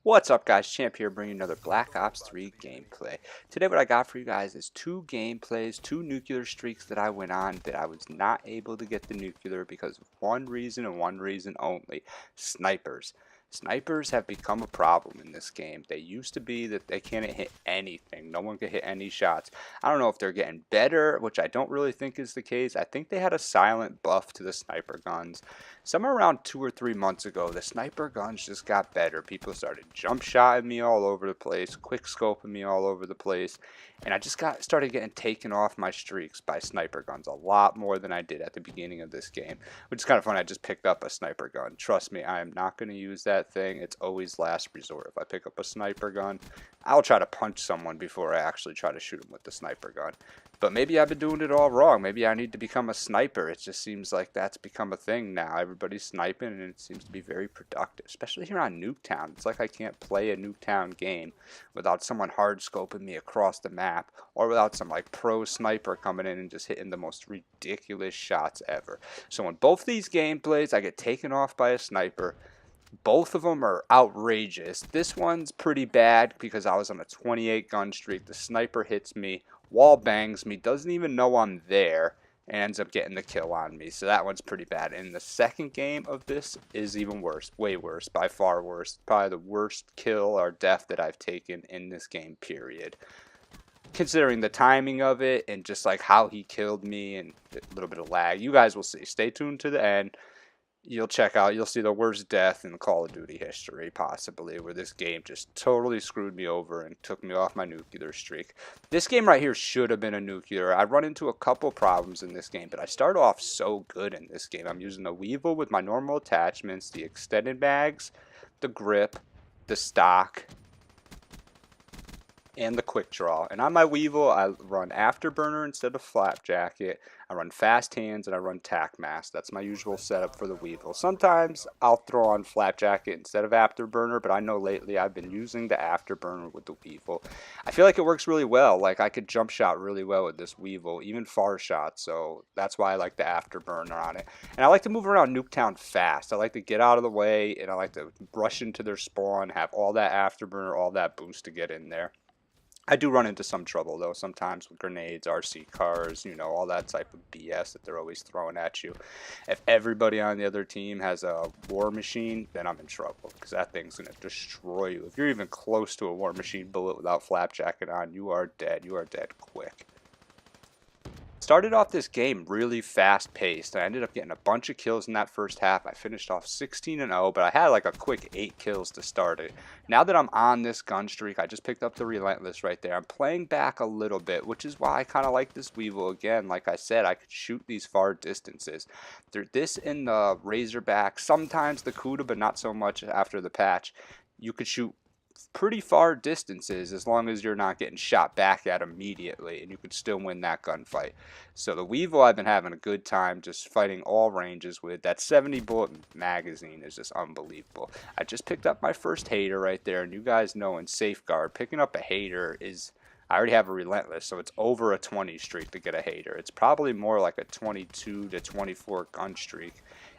What's up guys, Champ here bringing another Black Ops 3 gameplay. Today what I got for you guys is two gameplays, two nuclear streaks that I went on that I was not able to get the nuclear because of one reason and one reason only: snipers. Snipers have become a problem in this game. They used to be that they can't hit anything. No one could hit any shots. I don't know if they're getting better, which I don't really think is the case. I think they had a silent buff to the sniper guns. Somewhere around 2 or 3 months ago, the sniper guns just got better. People started jump shotting me all over the place, quick scoping me all over the place, and I just started getting taken off my streaks by sniper guns a lot more than I did at the beginning of this game, which is kind of funny. I just picked up a sniper gun. Trust me, I am not going to use that thing. It's always last resort. If I pick up a sniper gun, I'll try to punch someone before I actually try to shoot them with the sniper gun. But maybe I've been doing it all wrong. Maybe I need to become a sniper. It just seems like that's become a thing now. Everybody's sniping, and it seems to be very productive, especially here on Nuketown. It's like I can't play a Nuketown game without someone hard scoping me across the map, or without some like pro sniper coming in and just hitting the most ridiculous shots ever. So in both these gameplays, I get taken off by a sniper. Both of them are outrageous. This one's pretty bad because I was on a 28 gun streak. The sniper hits me, wall bangs me, doesn't even know I'm there, and ends up getting the kill on me. So that one's pretty bad. And the second game of this is even worse, way worse, by far worse. Probably the worst kill or death that I've taken in this game, period. Considering the timing of it and just like how he killed me and a little bit of lag. You guys will see. Stay tuned to the end. You'll see the worst death in Call of Duty history, possibly, where this game just totally screwed me over and took me off my nuclear streak. This game right here should have been a nuclear. I run into a couple problems in this game, but I start off so good in this game. I'm using the Weevil with my normal attachments, the extended mags, the grip, the stock, and the quick draw. And on my Weevil, I run Afterburner instead of Flak Jacket. I run fast hands and I run tac mask. That's my usual setup for the Weevil. Sometimes I'll throw on Flak Jacket instead of Afterburner, but I know lately I've been using the Afterburner with the Weevil. I feel like it works really well. Like I could jump shot really well with this Weevil, even far shot. So that's why I like the Afterburner on it. And I like to move around Nuketown fast. I like to get out of the way and I like to rush into their spawn, have all that Afterburner, all that boost to get in there. I do run into some trouble, though, sometimes with grenades, RC cars, you know, all that type of BS that they're always throwing at you. If everybody on the other team has a war machine, then I'm in trouble, because that thing's going to destroy you. If you're even close to a war machine bullet without Flak Jacket on, you are dead. You are dead quick. Started off this game really fast paced. I ended up getting a bunch of kills in that first half. I finished off 16-0, but I had like a quick 8 kills to start it. Now that I'm on this gun streak, I just picked up the Relentless right there. I'm playing back a little bit, which is why I kind of like this Weevil again. Like I said, I could shoot these far distances. This in the Razorback, sometimes the Kuda, but not so much after the patch. You could shoot pretty far distances as long as you're not getting shot back at immediately, and you can still win that gunfight. So the Weevil, I've been having a good time just fighting all ranges with. That 70 bullet magazine is just unbelievable. I just picked up my first hater right there, and you guys know in Safeguard, picking up a hater is, I already have a Relentless, so it's over a 20 streak to get a hater. It's probably more like a 22 to 24 gun streak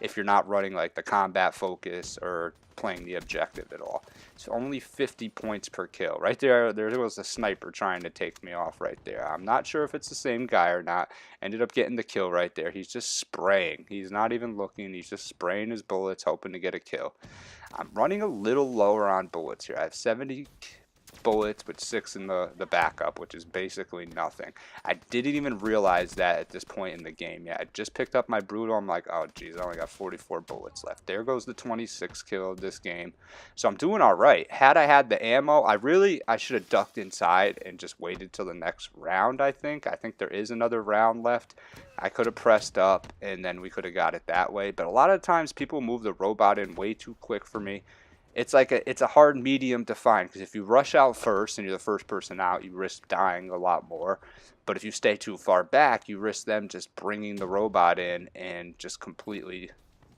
if you're not running like the combat focus or playing the objective at all. It's only 50 points per kill. Right there was a sniper trying to take me off right there. I'm not sure if it's the same guy or not. Ended up getting the kill right there. He's just spraying. He's not even looking. He's just spraying his bullets, hoping to get a kill. I'm running a little lower on bullets here. I have 70 bullets with 6 in the backup, which is basically nothing. I didn't even realize that at this point in the game yet. I just picked up my Brutal. I'm like, oh geez, I only got 44 bullets left. There goes the 26 kill of this game. So I'm doing all right. Had I had the ammo, I should have ducked inside and just waited till the next round. I think there is another round left. I could have pressed up and then we could have got it that way, but a lot of times people move the robot in way too quick for me. It's a hard medium to find, because if you rush out first and you're the first person out, you risk dying a lot more. But if you stay too far back, you risk them just bringing the robot in and just completely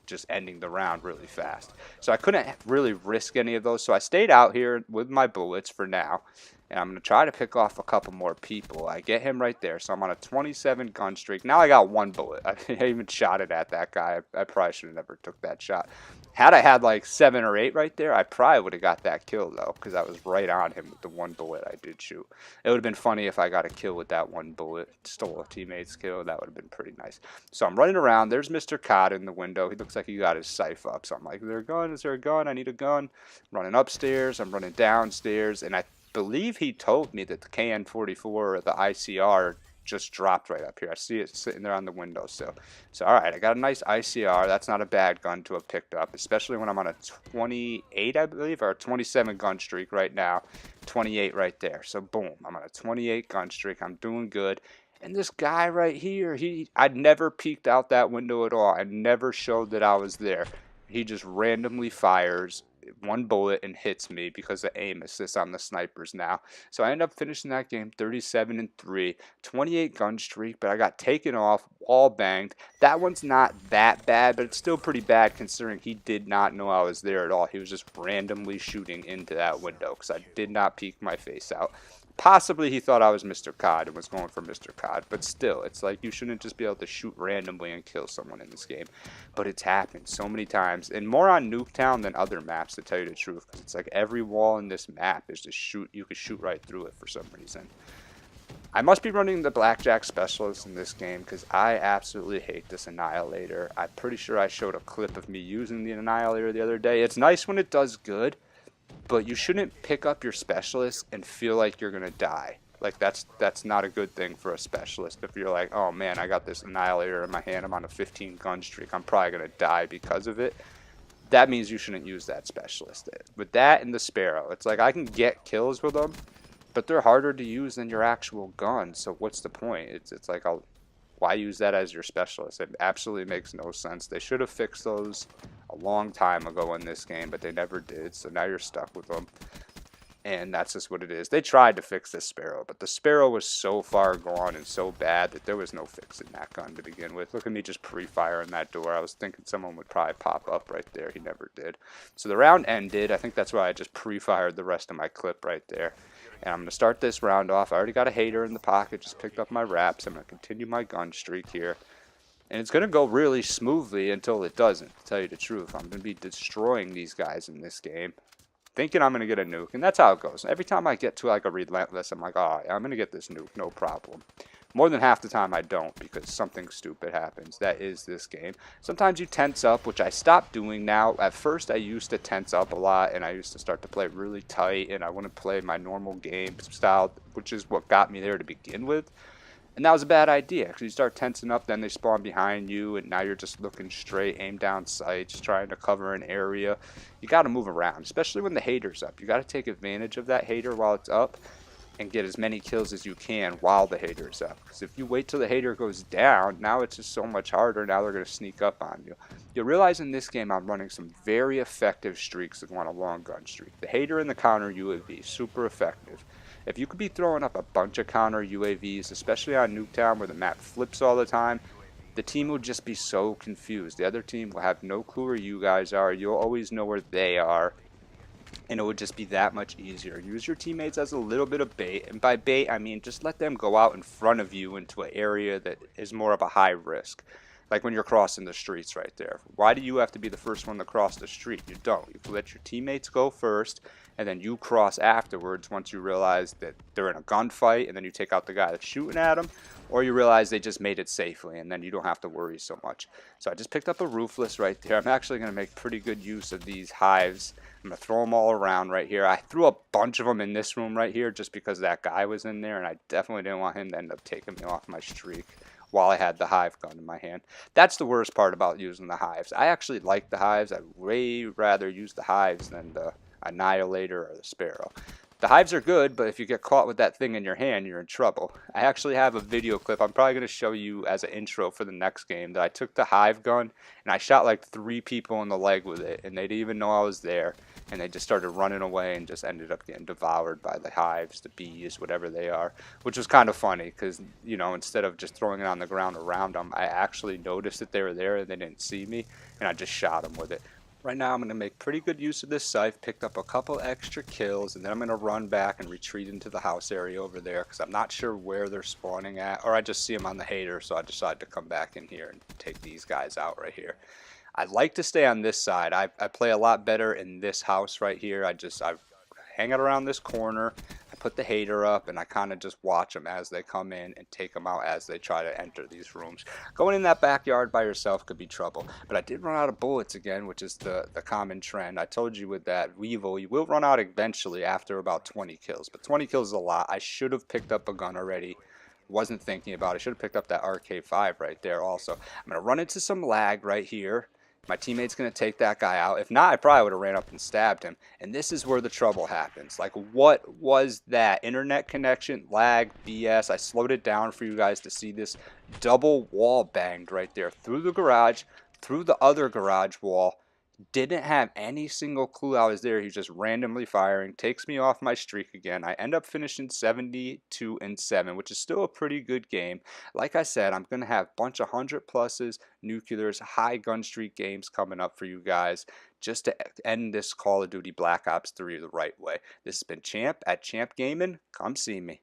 just ending the round really fast. So I couldn't really risk any of those. So I stayed out here with my bullets for now. And I'm going to try to pick off a couple more people. I get him right there. So I'm on a 27 gun streak. Now I got 1 bullet. I even shot it at that guy. I probably should have never took that shot. Had I had like 7 or 8 right there, I probably would have got that kill though, because I was right on him with the one bullet I did shoot. It would have been funny if I got a kill with that one bullet, stole a teammate's kill. That would have been pretty nice. So I'm running around. There's Mr. Cod in the window. He looks like he got his scythe up. So I'm like, is there a gun? Is there a gun? I need a gun. I'm running upstairs. I'm running downstairs. And I believe he told me that the KN-44 or the ICR just dropped right up here. I see it sitting there on the windowsill. So, all right, I got a nice ICR. That's not a bad gun to have picked up, especially when I'm on a 28, I believe, or a 27 gun streak right now. 28 right there. So, boom, I'm on a 28 gun streak. I'm doing good. And this guy right here, I'd never peeked out that window at all. I never showed that I was there. He just randomly fires one bullet and hits me because of aim assist on the snipers now. So I end up finishing that game 37-3, 28 gun streak, but I got taken off, wall banged. That one's not that bad, but it's still pretty bad considering he did not know I was there at all. He was just randomly shooting into that window because I did not peek my face out. Possibly he thought I was Mr. Cod and was going for Mr. Cod, but still, it's like you shouldn't just be able to shoot randomly and kill someone in this game. But it's happened so many times, and more on Nuketown than other maps, to tell you the truth, because it's like every wall in this map is just you could shoot right through it for some reason. I must be running the Blackjack Specialist in this game because I absolutely hate this Annihilator. I'm pretty sure I showed a clip of me using the Annihilator the other day. It's nice when it does good, but you shouldn't pick up your specialist and feel like you're gonna die. Like that's not a good thing for a specialist. If you're like, oh man, I got this Annihilator in my hand, I'm on a 15 gun streak, I'm probably gonna die because of it. That means you shouldn't use that specialist. With that and the Sparrow, it's like I can get kills with them, but they're harder to use than your actual gun. So what's the point? It's like why use that as your specialist? It absolutely makes no sense. They should have fixed those a long time ago in this game, but they never did. So now you're stuck with them. And that's just what it is. They tried to fix this Sparrow, but the Sparrow was so far gone and so bad that there was no fixing that gun to begin with. Look at me just pre-firing that door. I was thinking someone would probably pop up right there. He never did. So the round ended. I think that's why I just pre-fired the rest of my clip right there. And I'm going to start this round off. I already got a hater in the pocket. Just picked up my wraps. I'm going to continue my gun streak here. And it's going to go really smoothly until it doesn't, to tell you the truth. I'm going to be destroying these guys in this game, thinking I'm going to get a nuke. And that's how it goes. Every time I get to like a Relentless, I'm like, oh, yeah, I'm going to get this nuke, no problem. More than half the time I don't, because something stupid happens. That is this game. Sometimes you tense up, which I stopped doing now. At first I used to tense up a lot, and I used to start to play really tight, and I wouldn't play my normal game style, which is what got me there to begin with. And that was a bad idea, because you start tensing up, then they spawn behind you, and now you're just looking straight, aim down sights, trying to cover an area. You got to move around, especially when the hater's up. You got to take advantage of that hater while it's up, and get as many kills as you can while the hater's up. Because if you wait till the hater goes down, now it's just so much harder. Now they're going to sneak up on you. You'll realize in this game I'm running some very effective streaks that want a long gun streak. The hater and the counter UAV, super effective. If you could be throwing up a bunch of counter UAVs, especially on Nuketown where the map flips all the time, the team will just be so confused. The other team will have no clue where you guys are. You'll always know where they are. And it would just be that much easier. Use your teammates as a little bit of bait. And by bait, I mean just let them go out in front of you into an area that is more of a high risk. Like when you're crossing the streets right there. Why do you have to be the first one to cross the street? You don't. You let your teammates go first, and then you cross afterwards once you realize that they're in a gunfight, and then you take out the guy that's shooting at them, or you realize they just made it safely, and then you don't have to worry so much. So I just picked up a roofless right there. I'm actually going to make pretty good use of these hives. I'm going to throw them all around right here. I threw a bunch of them in this room right here just because that guy was in there, and I definitely didn't want him to end up taking me off my streak while I had the hive gun in my hand. That's the worst part about using the hives. I actually like the hives. I'd way rather use the hives than the Annihilator or the Sparrow. The hives are good, but if you get caught with that thing in your hand, you're in trouble. I actually have a video clip I'm probably going to show you as an intro for the next game that I took the hive gun and I shot like 3 people in the leg with it, and they didn't even know I was there, and they just started running away and just ended up getting devoured by the hives, the bees, whatever they are, which was kind of funny because, you know, instead of just throwing it on the ground around them, I actually noticed that they were there and they didn't see me, and I just shot them with it. Right now I'm going to make pretty good use of this scythe, picked up a couple extra kills, and then I'm going to run back and retreat into the house area over there because I'm not sure where they're spawning at, or I just see them on the hater, so I decided to come back in here and take these guys out right here. I like to stay on this side. I play a lot better in this house right here. I hang out around this corner. I put the hater up and I kind of just watch them as they come in and take them out as they try to enter these rooms. Going in that backyard by yourself could be trouble. But I did run out of bullets again, which is the common trend. I told you with that Weevil, you will run out eventually after about 20 kills. But 20 kills is a lot. I should have picked up a gun already. Wasn't thinking about it. Should have picked up that RK5 right there also. I'm going to run into some lag right here. My teammate's going to take that guy out. If not, I probably would have ran up and stabbed him. And this is where the trouble happens. Like, what was that? Internet connection, lag, BS. I slowed it down for you guys to see this double wall banged right there through the garage, through the other garage wall. Didn't have any single clue I was there. He's just randomly firing. Takes me off my streak again. I end up finishing 72-7, which is still a pretty good game. Like I said, I'm going to have a bunch of 100 pluses, nuclears, high gun streak games coming up for you guys just to end this Call of Duty Black Ops 3 the right way. This has been Champ at Champ Gaming. Come see me.